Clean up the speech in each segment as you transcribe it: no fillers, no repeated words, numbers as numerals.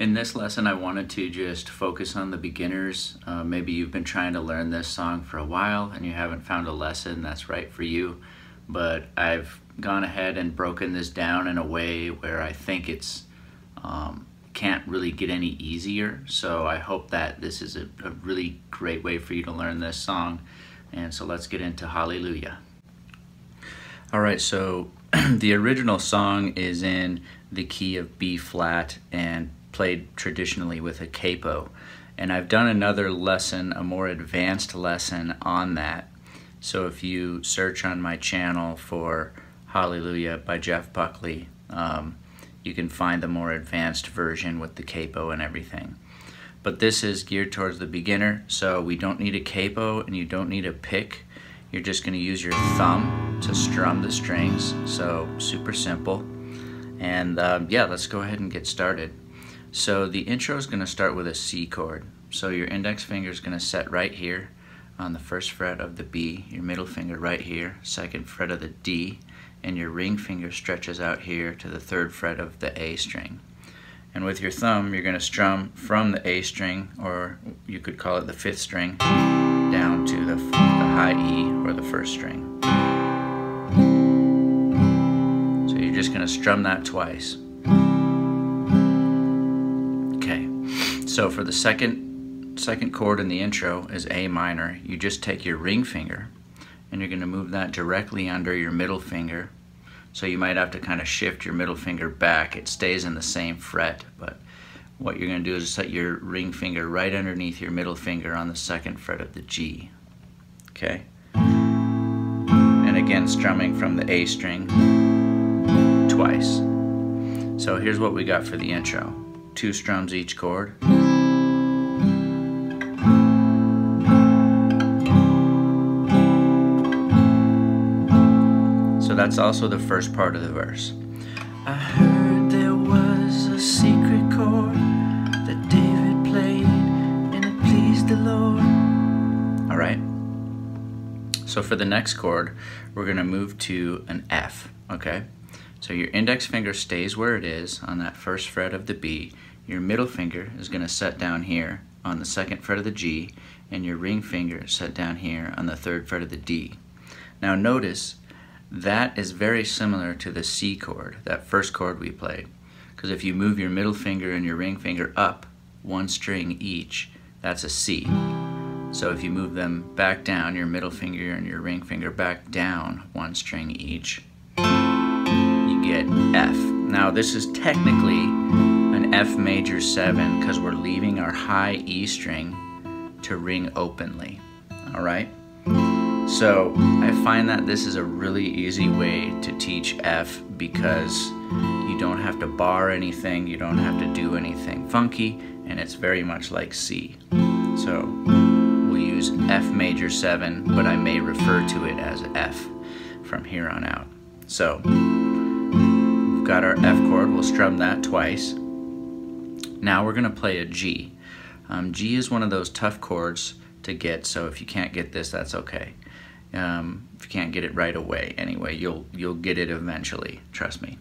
In this lesson, I wanted to just focus on the beginners. Maybe you've been trying to learn this song for a while and you haven't found a lesson that's right for you, but I've gone ahead and broken this down in a way where I think it's can't really get any easier. So I hope that this is a really great way for you to learn this song. And so let's get into Hallelujah. All right, so the original song is in the key of B flat and played traditionally with a capo, and I've done another lesson, a more advanced lesson on that. So if you search on my channel for Hallelujah by Jeff Buckley, you can find the more advanced version with the capo and everything. But this is geared towards the beginner, so we don't need a capo and you don't need a pick. You're just going to use your thumb to strum the strings, so super simple. And yeah, let's go ahead and get started. So the intro is going to start with a C chord. So your index finger is going to set right here on the first fret of the B, your middle finger right here, second fret of the D, and your ring finger stretches out here to the third fret of the A string. And with your thumb, you're going to strum from the A string, or you could call it the fifth string, down to the high E or the first string. So you're just going to strum that twice. So for the second chord in the intro is A minor. You just take your ring finger and you're going to move that directly under your middle finger. So you might have to kind of shift your middle finger back. It stays in the same fret, but what you're going to do is set your ring finger right underneath your middle finger on the second fret of the G. Okay? And again, strumming from the A string twice. So here's what we got for the intro. 2 strums each chord. So that's also the first part of the verse. I heard there was a secret chord that David played and it pleased the Lord. All right. So for the next chord, we're going to move to an F, okay? So your index finger stays where it is on that first fret of the B. Your middle finger is going to set down here on the second fret of the G, and your ring finger is set down here on the third fret of the D. Now notice that is very similar to the C chord, that first chord we played. Because if you move your middle finger and your ring finger up one string each, that's a C. So if you move them back down, your middle finger and your ring finger back down one string each, get F. Now this is technically an F major 7 because we're leaving our high E string to ring openly. Alright? So I find that this is a really easy way to teach F because you don't have to bar anything, you don't have to do anything funky, and it's very much like C. So we'll use F major 7, but I may refer to it as F from here on out. So we've got our F chord, we'll strum that twice. Now we're going to play a G. G is one of those tough chords to get, so if you can't get this, that's okay. If you can't get it right away, anyway, you'll get it eventually, trust me.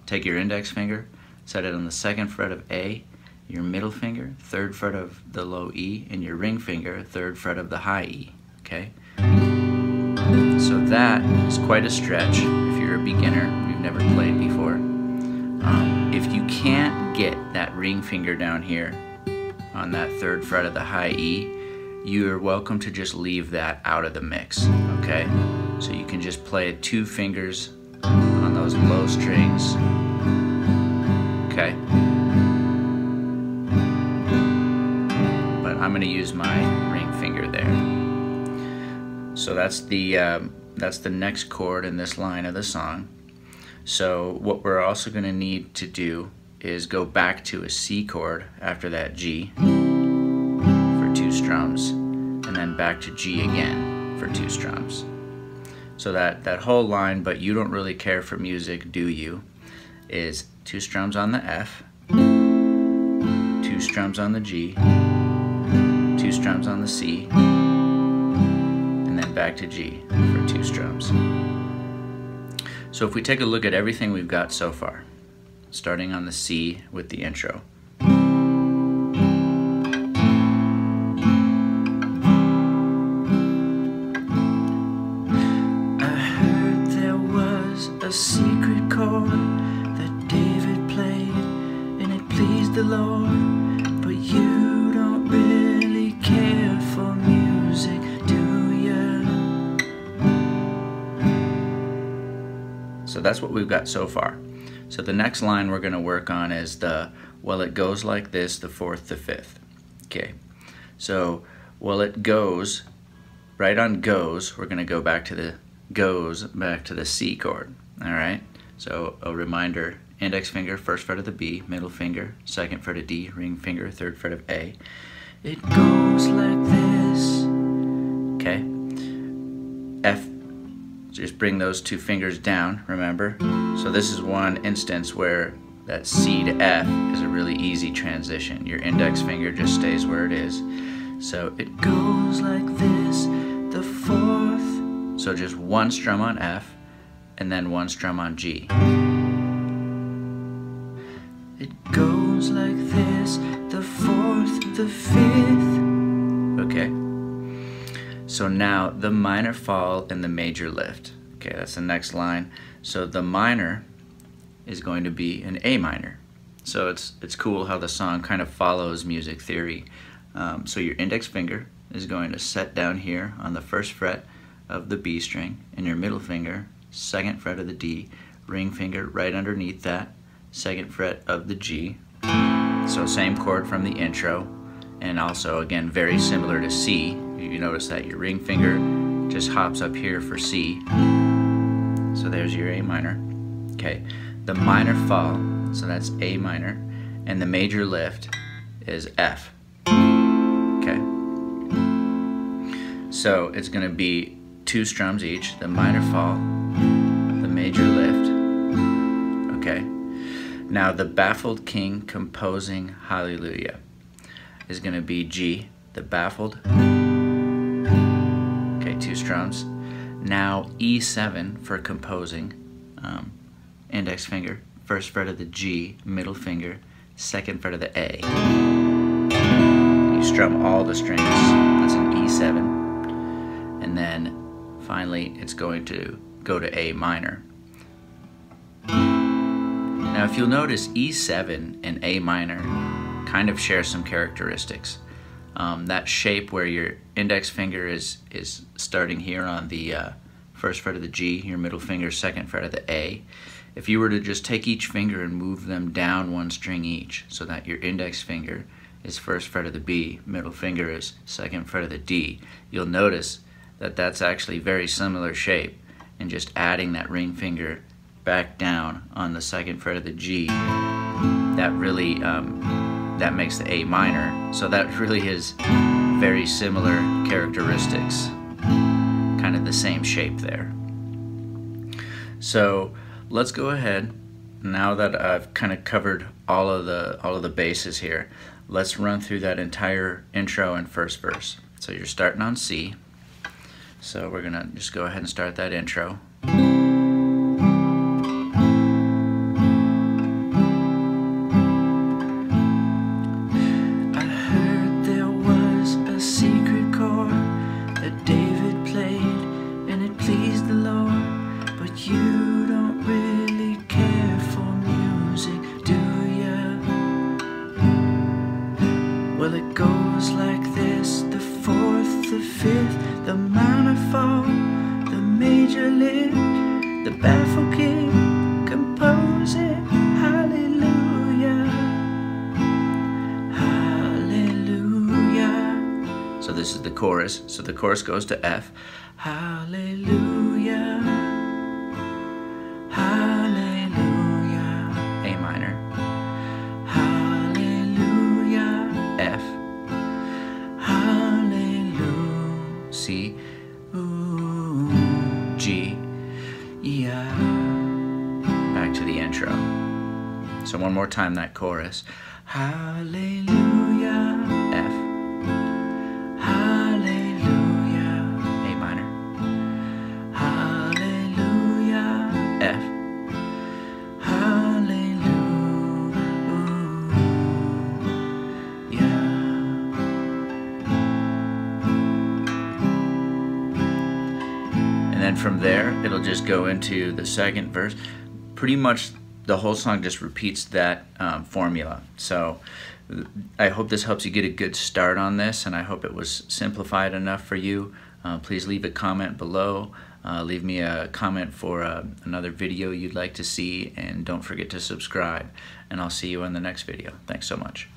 Take your index finger, set it on the second fret of A, your middle finger, third fret of the low E, and your ring finger, third fret of the high E, okay? So that is quite a stretch if you're a beginner, you've never played before. If you can't get that ring finger down here on that third fret of the high E, you're welcome to just leave that out of the mix, okay? So you can just play 2 fingers on those low strings, okay? But I'm going to use my ring finger there. So that's the next chord in this line of the song. So what we're also going to need to do is go back to a C chord after that G for 2 strums, and then back to G again for 2 strums. So that whole line, but you don't really care for music, do you, is 2 strums on the F, 2 strums on the G, 2 strums on the C, and then back to G for 2 strums. So if we take a look at everything we've got so far, starting on the C with the intro. please the Lord, but you don't really care for music, do ya? So that's what we've got so far. So the next line we're going to work on is the, well, it goes like this, the fourth, the fifth. Okay, so, well, it goes, right on goes, we're going to go back to the goes, back to the C chord, all right? So a reminder, index finger, first fret of the B, middle finger, second fret of D, ring finger, third fret of A. It goes like this, okay? F, just bring those two fingers down, remember? So this is one instance where that C to F is a really easy transition. Your index finger just stays where it is. So it goes like this, the fourth. So just one strum on F, and then one strum on G. It goes like this, the fourth, the fifth. Okay. So now the minor fall and the major lift. Okay, that's the next line. So the minor is going to be an A minor. So it's cool how the song kind of follows music theory. So your index finger is going to set down here on the first fret of the B string, and your middle finger, second fret of the D, ring finger right underneath that, second fret of the G. So same chord from the intro, and also again very similar to C. You notice that your ring finger just hops up here for C. So there's your A minor. Okay, the minor fall, so that's A minor, and the major lift is F. Okay, so it's going to be two strums each, the minor fall, the major lift. Okay, now the baffled king composing hallelujah is going to be G, the baffled. Okay, two strums. Now E7 for composing, index finger, first fret of the G, middle finger, second fret of the A. You strum all the strings, that's an E7. And then finally it's going to go to A minor. Now if you'll notice, E7 and A minor kind of share some characteristics. That shape where your index finger is starting here on the first fret of the G, your middle finger, second fret of the A. If you were to just take each finger and move them down one string each, so that your index finger is first fret of the B, middle finger is second fret of the D, you'll notice that that's actually very similar shape, and just adding that ring finger back down on the second fret of the G, that really that makes the A minor. So that really is very similar characteristics, kind of the same shape there. So let's go ahead, now that I've kind of covered all of the bases here, let's run through that entire intro and first verse. So you're starting on C, so we're gonna just go ahead and start that intro. Well, it goes like this, the fourth, the fifth, the minor fall, the major lift, the baffled king composing hallelujah, hallelujah. So this is the chorus. So the chorus goes to F, hallelujah, hallelujah, A minor, F, hallelujah, C, ooh, G, yeah. Back to the intro. So one more time that chorus. Hallelujah, F, hallelujah, A minor, hallelujah, F, and then from there it'll just go into the second verse. Pretty much the whole song just repeats that formula. So I hope this helps you get a good start on this, and I hope it was simplified enough for you. Please leave a comment below. Leave me a comment for another video you'd like to see, and don't forget to subscribe. And I'll see you in the next video. Thanks so much.